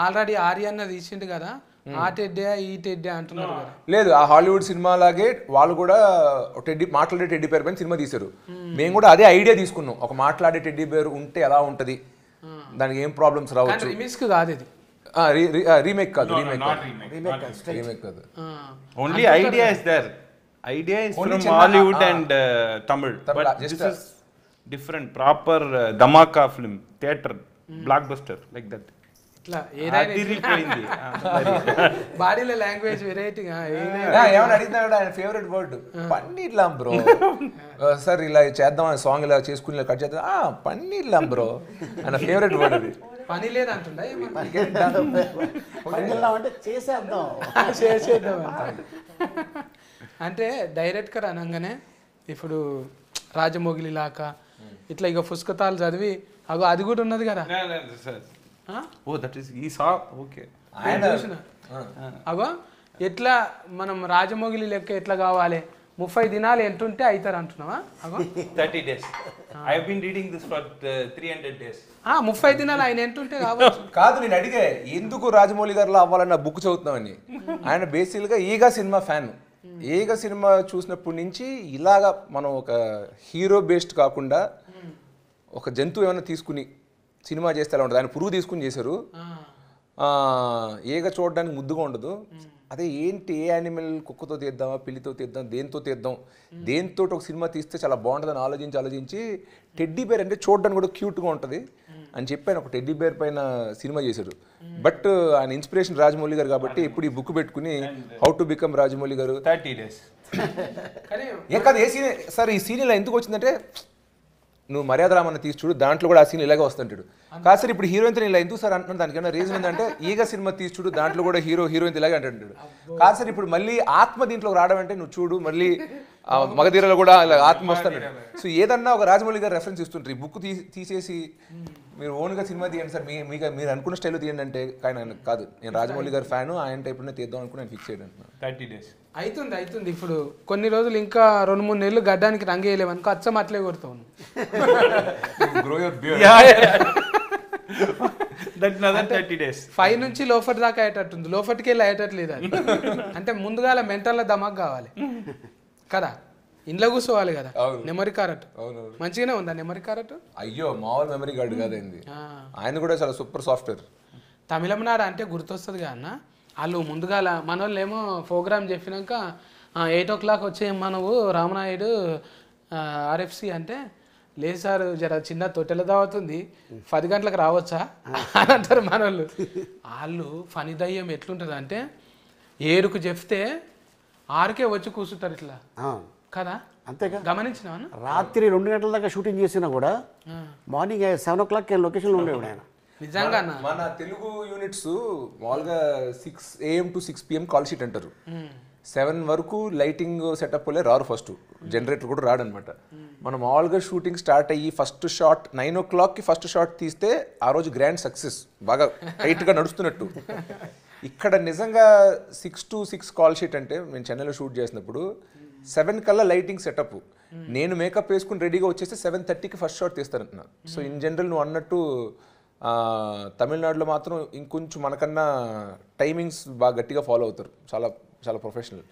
Already ఆర్యన్న తీసిండు కదా ఆ టెడ్డే ఈ టెడ్డే అంటున్నారు కదా. లేదు ఆ హాలీవుడ్ సినిమా లాగే వాళ్ళు కూడా మాట్లాడే టెడ్డీ బేర్ పైన సినిమా తీశారు. మేము కూడా అదే ఐడియా తీసుకున్నాం, ఒక మాట్లాడే టెడ్డీ బేర్ ఉంటే ఎలా ఉంటది, దానికి ఏం ప్రాబ్లమ్స్ రావచ్చు. రీమిక్స్ కాదు ఇది, రీమేక్ కాదు, రీమేక్ కాదు. Only idea is there, idea is from Hollywood and Tamil, but this is different proper dhamaka film, theatre blockbuster like that. ఇట్లా ఏదైనా బాడీలో లాంగ్వేజ్ వెరైటీగా ఏమైనా అడిగినా కూడా ఆయన ఫేవరెట్ వర్డ్ పన్నీర్ లాం బ్రో. సార్ ఇలా చేద్దాం సాంగ్ ఇలా చేసుకుని ఇలా కట్ చేద్దాం, పన్నీర్ లాం బ్రో ఆయన ఫేవరెట్ వర్డ్ అది. పని లేదంటుండే చేసేద్దాం అంటే డైరెక్ట్గా అనగానే ఇప్పుడు రాజమౌళి లాక ఇట్లా ఇక పుస్తకాలు చదివి అగో అది కూడా ఉన్నది కదా. ఓ దట్ ఈస్ ఈ సా ఓకే చూసిన అగో ఎట్లా మనం రాజమౌళి లెక్క ఎట్లా కావాలి, 30 దినాలు ఎంతుంటే అవుతారు అంటున్నావా? అగో 30 days I have been reading this for 300 days. 30 దినాలు ఆయన ఎంతుంటే కావచ్చు. కాదు నేను అడిగే ఎందుకు రాజమౌళి గారిలో అవ్వాలన్న బుక్ చదువుతున్నామని. ఆయన బేసిక్గా ఈగా సినిమా ఫ్యాన్. ఈగా సినిమా చూసినప్పటి నుంచి ఇలాగా మనం ఒక హీరో బేస్డ్ కాకుండా ఒక జంతువు ఏమైనా తీసుకుని సినిమా చేస్తే ఎలా ఉంటుంది. ఆయన పురుగు తీసుకుని చేశారు, ఏగ చూడడానికి ముద్దుగా ఉండదు. అదే ఏంటి ఏ యానిమల్, కుక్కతో తీద్దామా, పిల్లితో తీద్దాం, దేంతో తీద్దాం, దేంతో ఒక సినిమా తీస్తే చాలా బాగుంటుందని ఆలోచించి టెడ్డీ బేర్ అంటే చూడడానికి కూడా క్యూట్గా ఉంటుంది అని చెప్పి ఆయన ఒక టెడ్డీ బేర్ పైన సినిమా చేశారు. బట్ ఆయన ఇన్స్పిరేషన్ రాజమౌళి గారు కాబట్టి ఎప్పుడు ఈ బుక్ పెట్టుకుని హౌ టు బికమ్ రాజమౌళి గారు 30 days. ఏ కాదు ఏ సీన్ సార్, ఈ సీన్ ఇలా ఎందుకు వచ్చిందంటే నువ్వు మర్యాద రామన్న తీసి చూడు, దాంట్లో కూడా ఆ సీన్ ఇలాగే వస్తుంటాడు. కాదు సార్ ఇప్పుడు హీరోయిన్తో ఇలా ఎందుకు సార్ అంటున్నాను, దానికన్నా రీజన్ ఏంటంటే ఈగ సినిమా తీసి చూడు, దాంట్లో కూడా హీరోయిన్ ఇలాగే అంటాడు. కాదు సార్ ఇప్పుడు మళ్ళీ ఆత్మ దీంట్లో రావడం అంటే నువ్వు చూడు మళ్ళీ మగధీరలో కూడా ఇలా ఆత్మ వస్తాడు. సో ఏదన్నా ఒక రాజమౌళి గారు రెఫరెన్స్ ఇస్తుంటారు. ఈ బుక్ తీసేసి మీరు ఓన్గా సినిమా తీయండి సార్, మీరు అనుకున్న స్టైల్లో తీయండి అంటే కానీ కాదు, నేను రాజమౌళి గారు ఫ్యాను, ఆయన టైప్లోనే తీద్దాం అనుకుని నేను ఫిక్స్ చేయడం. 30 days అవుతుంది. ఇప్పుడు కొన్ని రోజులు ఇంకా 2-3 నెలలు గడ్డానికి రంగు వేయలేము అనుకో, అచ్చం అట్లే కొడతావు. That's another 30 days. 5 నుంచి లోఫట్ దాకా అయ్యేటట్టుంది, లోఫట్కి వెళ్ళి అయ్యేటట్లేదు అది. అంటే ముందుగా మెంటల్లో దమాక్ కావాలి కదా, ఇంట్లో కూర్చోవాలి కదా. మెమరీ కార్డ్ మంచిగానే ఉందా మెమరీ కార్డ్? అయ్యో మామూలు మెమరీ కార్డు కాదండి, ఆయన కూడా చాలా సూపర్ సాఫ్ట్వేర్. తమిళనాడు అంటే గుర్తొస్తుంది కదా అన్న, వాళ్ళు ముందుగాల మన వాళ్ళు ఏమో ప్రోగ్రామ్ చెప్పినాక 8 o'clock వచ్చేయమ్మా నువ్వు రామనాయుడు RFC అంటే, లేదు సార్ జర చిన్న తొట్టెల దావుతుంది 10 గంటలకు రావచ్చా అని అంటారు మన వాళ్ళు. వాళ్ళు ఫని దయ్యం ఎట్లుంటుంది అంటే 7కు చెప్తే 6కే వచ్చి కూర్చుంటారు ఇట్లా కదా. అంతేగా గమనించినా రాత్రి 2 గంటల దాకా షూటింగ్ చేసినా కూడా మార్నింగ్ 7 o'clock లొకేషన్లో ఉండేవాడు ఆయన. నిజంగా మన తెలుగు యూనిట్స్ మామూలుగా 6 AM to 6 PM call sheet అంటారు. 7 వరకు లైటింగ్ సెటప్ వల్లే రారు, ఫస్ట్ జనరేటర్ కూడా రాడనమాట. మనం మామూలుగా షూటింగ్ స్టార్ట్ అయ్యి ఫస్ట్ షాట్ 9 o'clockకి ఫస్ట్ షాట్ తీస్తే ఆ రోజు గ్రాండ్ సక్సెస్, బాగా టైట్గా నడుస్తున్నట్టు. ఇక్కడ నిజంగా 6 to 6 కాల్ షీట్ అంటే నేను చెన్నైలో షూట్ చేసినప్పుడు 7 కల్లా లైటింగ్ సెటప్, నేను మేకప్ వేసుకుని రెడీగా వచ్చేస్తే 7:30కి ఫస్ట్ షాట్ తీస్తానంటున్నా. సో ఇన్ జనరల్ నువ్వు అన్నట్టు తమిళనాడులో మాత్రం ఇంకొంచెం మనకన్నా టైమింగ్స్ బాగా గట్టిగా ఫాలో అవుతారు, చాలా చాలా ప్రొఫెషనల్.